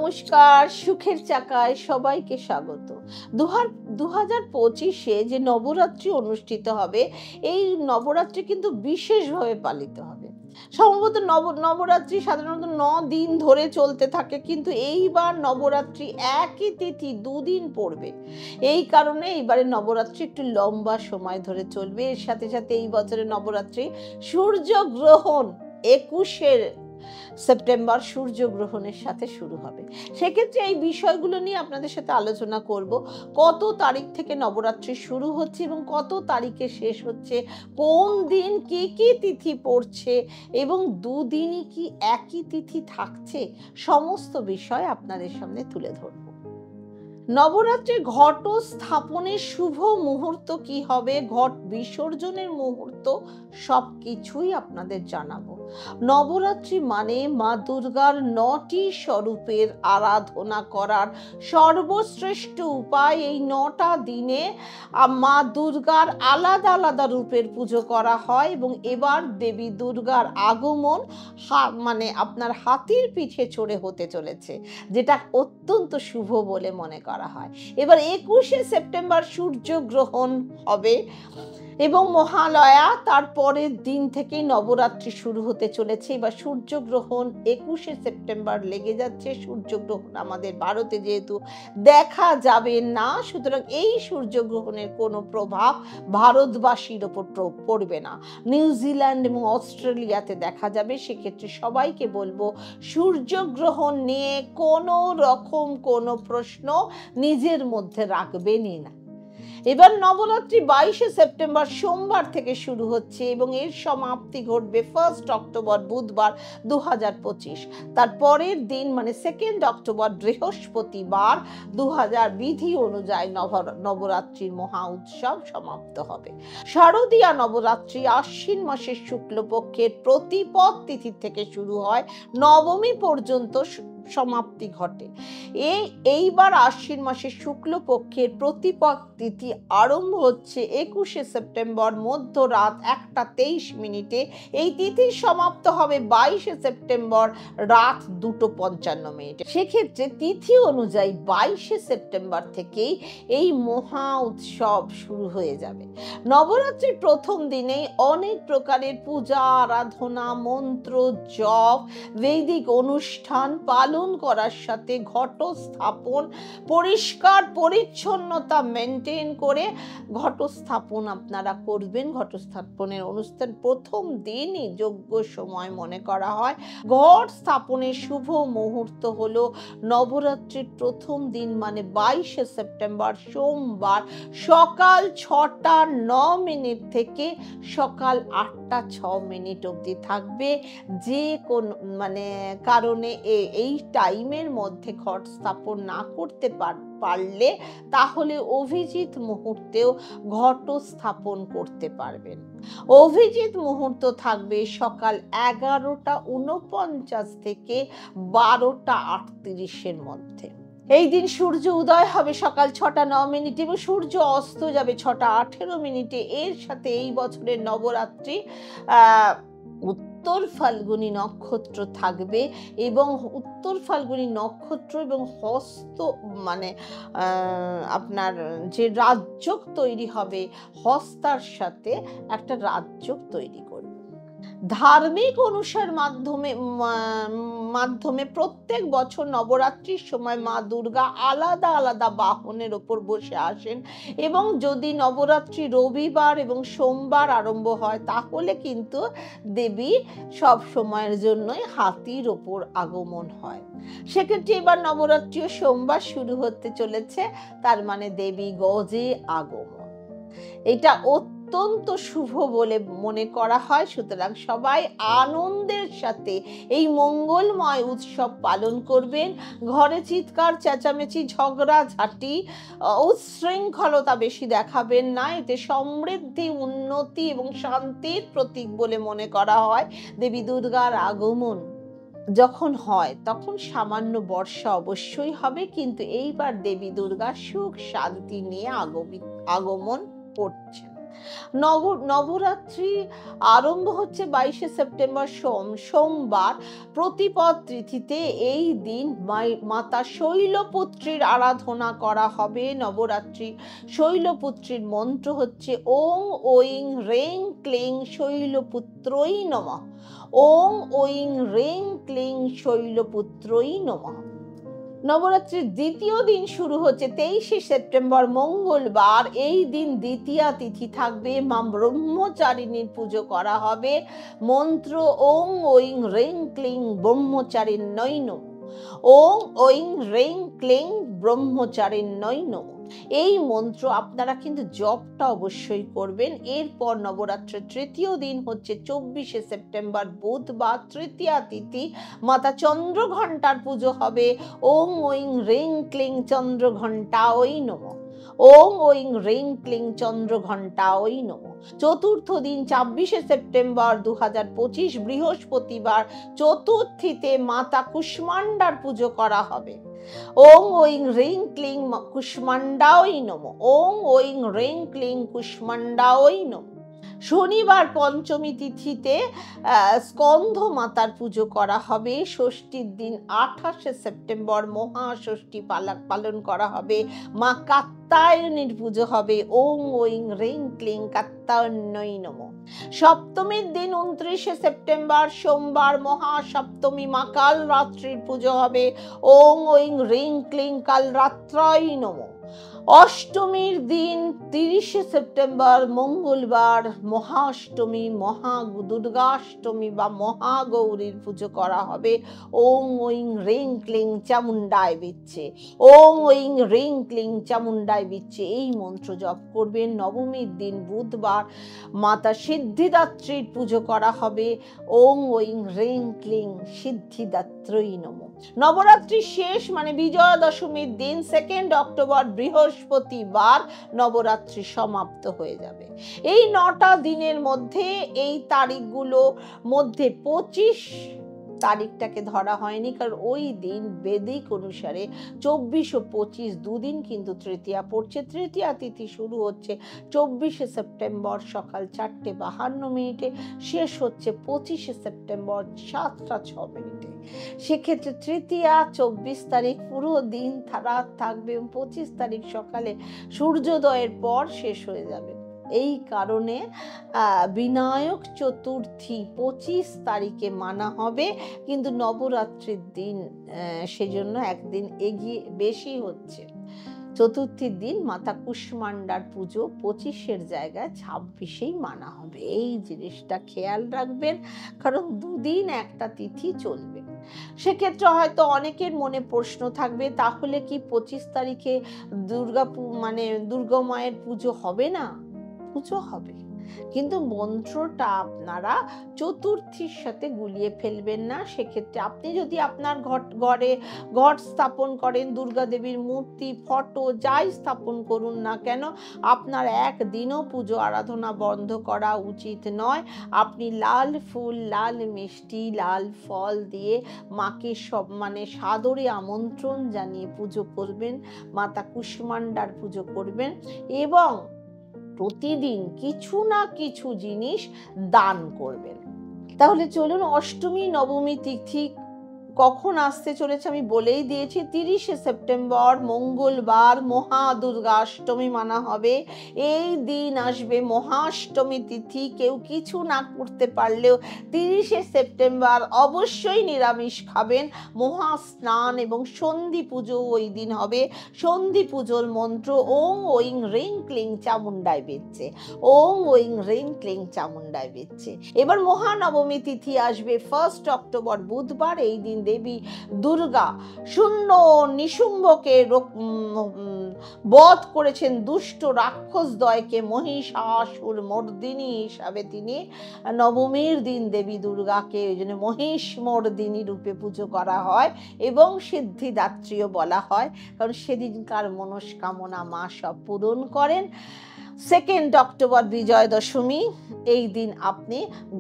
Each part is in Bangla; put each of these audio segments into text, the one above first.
নমস্কার, সুখের চাকায় সবাইকে স্বাগত। 2025-এ যে নবরাত্রি অনুষ্ঠিত হবে, এই নবরাত্রি কিন্তু বিশেষভাবে পালিত হবে। সম্ভবত নবরাত্রি সাধারণত 9 দিন ধরে চলতে থাকে, কিন্তু এইবার নবরাত্রি একই তিথি 2 দিন পড়বে। এই কারণে এইবারে নবরাত্রি একটু লম্বা সময় ধরে চলবে। এর সাথে সাথে এই বছরের নবরাত্রি সূর্যগ্রহণ 21শে সেপ্টেম্বর সূর্যগ্রহণের সাথে শুরু হবে। সেক্ষেত্রে এই বিষয়গুলো নিয়ে আপনাদের সাথে আলোচনা করব। কত তারিখ থেকে নবরাত্রি শুরু হচ্ছে এবং কত তারিখে শেষ হচ্ছে, কোন দিন কি কি তিথি পড়ছে এবং দুদিনই কি একই তিথি থাকছে, সমস্ত বিষয় আপনাদের সামনে তুলে ধরব। নবরাত্রির ঘট স্থাপনের শুভ মুহূর্ত কি হবে, ঘট বিসর্জনের মুহূর্ত, সবকিছুই আপনাদের জানাবো। নবরাত্রি মানে মা দুর্গার 9টি স্বরূপের আরাধনা করার সর্বশ্রেষ্ঠ উপায়। এই 9টা দিনে মা দুর্গার আলাদা আলাদা রূপের পুজো করা হয় এবং এবার দেবী দুর্গার আগমন মানে আপনার হাতির পিঠে চড়ে হতে চলেছে, যেটা অত্যন্ত শুভ বলে মনে করা হয়। এবার 21শে সেপ্টেম্বর সূর্যগ্রহণ হবে এবং মহালয়া, তারপরের দিন থেকেই নবরাত্রি শুরু হতে চলেছে। এবার সূর্যগ্রহণ 21শে সেপ্টেম্বর লেগে যাচ্ছে। সূর্যগ্রহণ আমাদের ভারতে যেহেতু দেখা যাবে না, সুতরাং এই সূর্যগ্রহণের কোনো প্রভাব ভারতবাসীর ওপর পড়বে না। নিউজিল্যান্ড এবং অস্ট্রেলিয়াতে দেখা যাবে। সেক্ষেত্রে সবাইকে বলবো, সূর্যগ্রহণ নিয়ে কোনো রকম কোনো প্রশ্ন নিজের মধ্যে রাখবেনই না। এবার নবরাত্রি 22শে সেপ্টেম্বর সোমবার থেকে শুরু হচ্ছে এবং এর সমাপ্তি ঘটবে 1 অক্টোবর বুধবার 2025। তারপরের দিন মানে 2 অক্টোবর বৃহস্পতিবার 2000 বিধি অনুযায়ী নবরাত্রির মহা উৎসব সমাপ্ত হবে। শারদীয়া নবরাত্রি আশ্বিন মাসের শুক্লপক্ষের প্রতিপদ তিথি থেকে শুরু হয়, নবমী পর্যন্ত সমাপ্তি ঘটে। এইবার আশ্বিন মাসের শুক্লপক্ষের প্রতিপদ তিথি আরম্ভ হচ্ছে 21শে সেপ্টেম্বর মধ্যরাত 1:23। এই তিথি সমাপ্ত হবে 22শে সেপ্টেম্বর রাত 2:55। সেক্ষেত্রে তিথি অনুযায়ী 22শে সেপ্টেম্বর থেকেই এই মহা উৎসব শুরু হয়ে যাবে। নবরাত্রির প্রথম দিনেই অনেক প্রকারের পূজা আরাধনা, মন্ত্র জপ, বৈদিক অনুষ্ঠান পালন করার সাথে ঘট স্থাপন, পরিষ্কার পরিচ্ছন্নতা মেনটেন করে ঘট স্থাপন আপনারা করবেন। ঘট স্থাপনের অনুষ্ঠান প্রথম দিনই যোগ্য সময় মনে করা হয়। ঘট স্থাপনের শুভ মুহূর্ত হলো নবরাত্রির প্রথম দিন মানে 22শে সেপ্টেম্বর সোমবার সকাল 6:09 থেকে সকাল 8:06 অবধি থাকবে। যে কোন কারণে এই টাইমের মধ্যে ঘট স্থাপন না করতে পারলে তাহলে অভিজিৎ মুহূর্তেও ঘট স্থাপন করতে পারবেন। অভিজিৎ মুহূর্ত থাকবে সকাল 11:49 থেকে 12:38 মধ্যে। এই দিন সূর্য উদয় হবে সকাল 6:09 এবং সূর্য অস্ত যাবে 6:18। এর সাথে এই বছরের নবরাত্রি উত্তর ফাল্গুনী নক্ষত্র থাকবে এবং উত্তর ফাল্গুনী নক্ষত্র এবং হস্ত আপনার যে রাজযোগ তৈরি হবে, হস্তার সাথে একটা রাজযোগ তৈরি করবে। ধার্মিক অনুসার মাধ্যমে প্রত্যেক বছর নবরাত্রির সময় মা দুর্গা আলাদা আলাদা বাহনের ওপর বসে আসেন এবং যদি নবরাত্রি রবিবার এবং সোমবার আরম্ভ হয় তাহলে কিন্তু দেবী সব সময়ের জন্যই হাতির ওপর আগমন হয়। সেক্ষেত্রে এবার নবরাত্রি সোমবার শুরু হতে চলেছে, তার মানে দেবী গজে আগমন। এটা অত্যন্ত শুভ বলে মনে করা হয়। সুতরাং সবাই আনন্দের সাথে এই মঙ্গলময় উৎসব পালন করবেন। ঘরে চিৎকার চেঁচামেচি ঝগড়াঝাটি উচ্ছৃঙ্খলতা বেশি দেখাবেন না। এতে সমৃদ্ধি, উন্নতি এবং শান্তির প্রতীক বলে মনে করা হয়। দেবী দুর্গার আগমন যখন হয় তখন সামান্য বর্ষা অবশ্যই হবে, কিন্তু এইবার দেবী দুর্গা সুখ শান্তি নিয়ে আগমন করছেন। নবরাত্রি আরম্ভ হচ্ছে 22শে সেপ্টেম্বর সোমবার প্রতিপদ তিথিতে। এই দিন মাতা শৈলপুত্রীর আরাধনা করা হবে। নবরাত্রি শৈলপুত্রীর মন্ত্র হচ্ছে ওং ঐং হ্রেং ক্লিং শৈলপুত্রই নমঃ। ওং ঐং হ্রেং ক্লিং শৈলপুত্রই নমঃ। নবরাত্রির দ্বিতীয় দিন শুরু হচ্ছে 23শে সেপ্টেম্বর মঙ্গলবার। এই দিন দ্বিতীয়া তিথি থাকবে। মা ব্রহ্মচারিণীর পুজো করা হবে। মন্ত্র ওং ঐং হ্রেং ক্লিং ব্রহ্মচারিণ্যই নমঃ। ওং ঐং হ্রেং ক্লিং ব্রহ্মচারিণ্যই নমঃ। এই মন্ত্র আপনারা কিন্তু জপটা অবশ্যই করবেন। এরপর নবরাত্রির তৃতীয় দিন হচ্ছে 24শে সেপ্টেম্বর বুধবার, তৃতীয়া তিথি। মাতা চন্দ্রঘণ্টার পুজো হবে। ওং ঐং হ্রেং ক্লিং চন্দ্রঘণ্টায় নমঃ। ওং ঐং হ্রেং ক্লিং চন্দ্রঘণ্টায় নমঃ। চতুর্থ দিন 26শে সেপ্টেম্বর 2025 বৃহস্পতিবার, চতুর্থীতে মাতা কুষ্মান্ডার পুজো করা হবে। ওং ঐং হ্রেং ক্লিং কুষ্মান্ডায় নমঃ। ওং ঐং হ্রেং ক্লিং কুষ্মান্ডায় নমঃ। শনিবার পঞ্চমী তিথিতে স্কন্ধ মাতার পুজো করা হবে। ষষ্ঠীর দিন 28শে সেপ্টেম্বর মহাষষ্ঠী পালন করা হবে। মা কাত্যায়নীর পুজো হবে। ওং ঐং হ্রেং ক্লিং কাত্যায়ন্যই নমঃ। সপ্তমীর দিন 29শে সেপ্টেম্বর সোমবার মহাসপ্তমী মা কালরাত্রির পুজো হবে। ওং ঐং হ্রেং ক্লিং কালরাত্রায় নমঃ। অষ্টমীর দিন 30শে সেপ্টেম্বর মঙ্গলবার মহাষ্টমী দুর্গাষ্টমী বা মহাগৌরীর পুজো করা হবে। ওং ঐং হ্রেং ক্লিং চামুণ্ডায় বিচ্ছে। ওং ঐং হ্রেং ক্লিং চামুণ্ডায় বিচ্ছে এই মন্ত্র জপ করবেন। নবমীর দিন বুধবার মাতা সিদ্ধিদাত্রীর পুজো করা হবে। ওং ঐং হ্রেং ক্লিং সিদ্ধিদাত্রী নমঃ। নবরাত্রি শেষ মানে বিজয়া দশমীর দিন 2 অক্টোবর বৃহস্পতিবার নবরাত্রি সমাপ্ত হয়ে যাবে। এই 9টা দিনের মধ্যে এই তারিখগুলো মধ্যে 25 তারিখটাকে ধরা হয়নি, কারণ ওই দিন বেদিক অনুসারে 24 ও 25 দুদিন কিন্তু তৃতীয়া পড়ছে। তৃতীয়া তিথি শুরু হচ্ছে 24শে সেপ্টেম্বর সকাল 4:52, শেষ হচ্ছে 25শে সেপ্টেম্বর 7:06। সেক্ষেত্রে তৃতীয়া 24 তারিখ পুরো দিন রাত থাকবে এবং 25 তারিখ সকালে সূর্যোদয়ের পর শেষ হয়ে যাবে। এই কারণে বিনায়ক চতুর্থী 25 তারিখে মানা হবে, কিন্তু নবরাত্রির দিন সেজন্য একদিন এগিয়ে বেশি হচ্ছে। চতুর্থীর দিন মাতা কুষ্মান্ডার পুজো 25-এর জায়গায় 26-এই মানা হবে। এই জিনিসটা খেয়াল রাখবেন, কারণ দুদিন একটা তিথি চলবে। সেক্ষেত্রে হয়তো অনেকের মনে প্রশ্ন থাকবে, তাহলে কি 25 তারিখে দুর্গা মায়ের পুজো হবে না? পুজো হবে, কিন্তু মন্ত্রটা আপনারা চতুর্থীর সাথে গুলিয়ে ফেলবেন না। সেক্ষেত্রে আপনি যদি আপনার ঘরে ঘট স্থাপন করেন, দুর্গা দেবীর মূর্তি, ফটো যাই স্থাপন করুন না কেন, আপনার একদিনও পুজো আরাধনা বন্ধ করা উচিত নয়। আপনি লাল ফুল, লাল মিষ্টি, লাল ফল দিয়ে মাকে সাদরে আমন্ত্রণ জানিয়ে পুজো করবেন, মাতা কুষ্মান্ডার পুজো করবেন এবং প্রতিদিন কিছু না কিছু জিনিস দান করবেন। তাহলে চলুন, অষ্টমী নবমী তিথি কখন আসতে চলেছে আমি বলেই দিয়েছি। 30শে সেপ্টেম্বর মঙ্গলবার মহা দুর্গাষ্টমী মানা হবে। এই দিন আসবে মহাষ্টমী তিথি। কেউ কিছু না করতে পারলেও 30শে সেপ্টেম্বর অবশ্যই নিরামিষ খাবেন। মহা স্নান এবং সন্ধি পুজো ওই দিন হবে। সন্ধি পুজোর মন্ত্র ওং ঐং হ্রেং ক্লিং চামুণ্ডায় বিচ্ছে। ওং ঐং হ্রেং ক্লিং চামুণ্ডায় বিচ্ছে। এবার মহানবমী তিথি আসবে 1 অক্টোবর বুধবার। এই দিন দেবী দুর্গা শূন্য নিশুম্ভকে বধ করেছেন। দুষ্ট রাক্ষসদ্বয়কে মহিষাসুর মর্দিনী হিসাবে তিনি নবমীর দিন দেবী দুর্গাকে ওই জন্য মহিষমর্দিনী রূপে পুজো করা হয় এবং সিদ্ধিদাত্রীও বলা হয়, কারণ সেদিনকার মনস্কামনা মা সব পূরণ করেন। 2 অক্টোবর বিজয় দশমী। এই দিন আপনি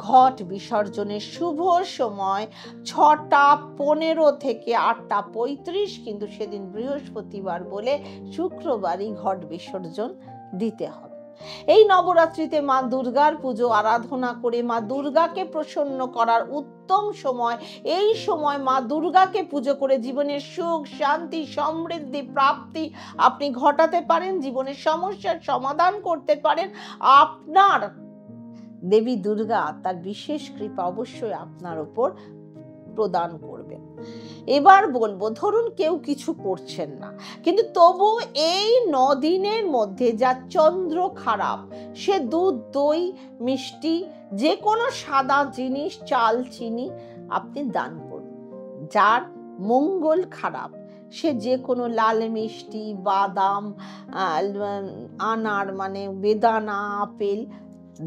ঘট বিসর্জনের শুভ সময় 6:15 থেকে 8:35, কিন্তু সেদিন বৃহস্পতিবার বলে শুক্রবারই ঘট বিসর্জন দিতে হবে। এই নবরাত্রিতে মা দুর্গার পুজো আরাধনা করে মা দুর্গাকে প্রসন্ন করার উত্তম সময়। এই সময় মা দুর্গাকে পুজো করে জীবনের সুখ, শান্তি, সমৃদ্ধি, প্রাপ্তি আপনি ঘটাতে পারেন, জীবনের সমস্যার সমাধান করতে পারেন। আপনার দেবী দুর্গা তার বিশেষ কৃপা অবশ্যই আপনার উপর প্রদান করবেন। এবার বলবো, ধরুন কেউ কিছু করছেন না, কিন্তু তবু এই 9 দিনের মধ্যে যা চন্দ্র খারাপ, সে দুধ, দই, মিষ্টি, যে কোনো সাদা জিনিস, চাল, চিনি আপনি দান করুন। যার মঙ্গল খারাপ, সে যে কোনো লাল মিষ্টি, বাদাম, আনার মানে বেদানা, আপেল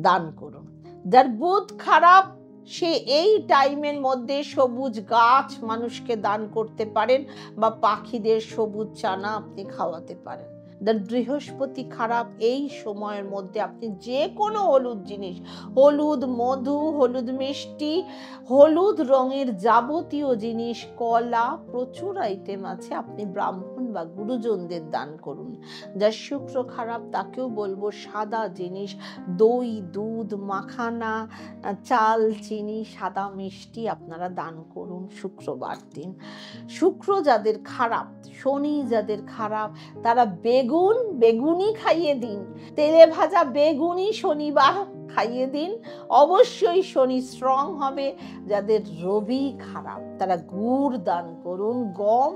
দান করুন। যার বুধ খারাপ, সে এই টাইমের মধ্যে সবুজ গাছ মানুষকে দান করতে পারেন, বা পাখিদের সবুজ চানা আপনি খাওয়াতে পারেন। যার বৃহস্পতি খারাপ, এই সময়ের মধ্যে আপনি যে কোনো হলুদ জিনিস, হলুদ মধু, হলুদ মিষ্টি, হলুদ রঙের যাবতীয় জিনিস, কলা, প্রচুর আইটেম আছে, আপনি ব্রাহ্মণ বা গুরুজনদের দান করুন। যার শুক্র খারাপ, তাকেও বলবো সাদা জিনিস, দই, দুধ, মাখানা, চাল, চিনি, সাদা মিষ্টি আপনারা দান করুন শুক্রবার দিন। শুক্র যাদের খারাপ, শনি যাদের খারাপ, তারা বেগুনি খাইয়ে দিন, তেলে ভাজা বেগুনি শনিবার খাইয়ে দিন, অবশ্যই শনি স্ট্রং হবে। যাদের রবি খারাপ, তারা গুড় দান করুন, গম,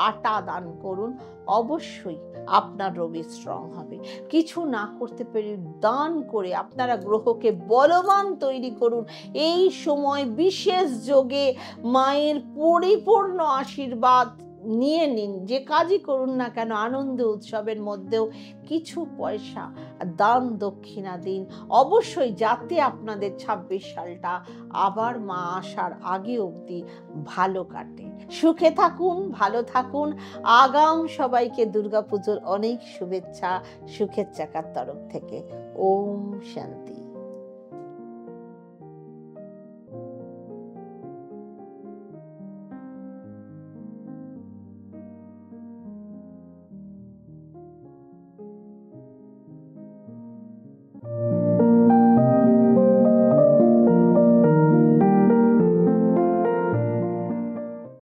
আটা দান করুন, অবশ্যই আপনার রবি স্ট্রং হবে। কিছু না করতে পেরে দান করে আপনারা গ্রহকে বলবান তৈরি করুন। এই সময় বিশেষ যোগে মায়ের পরিপূর্ণ আশীর্বাদ নিয়ে নিন। যে কাজই করুন না কেন, আনন্দ উৎসবের মধ্যেও কিছু পয়সা দান দক্ষিণা দিন অবশ্যই, যাতে আপনাদের 26 সালটা আবার মা আসার আগে অবধি ভালো কাটে। সুখে থাকুন, ভালো থাকুন। আগাম সবাইকে দুর্গাপুজোর অনেক শুভেচ্ছা সুখের চাকার তরফ থেকে। ওম শান্তি।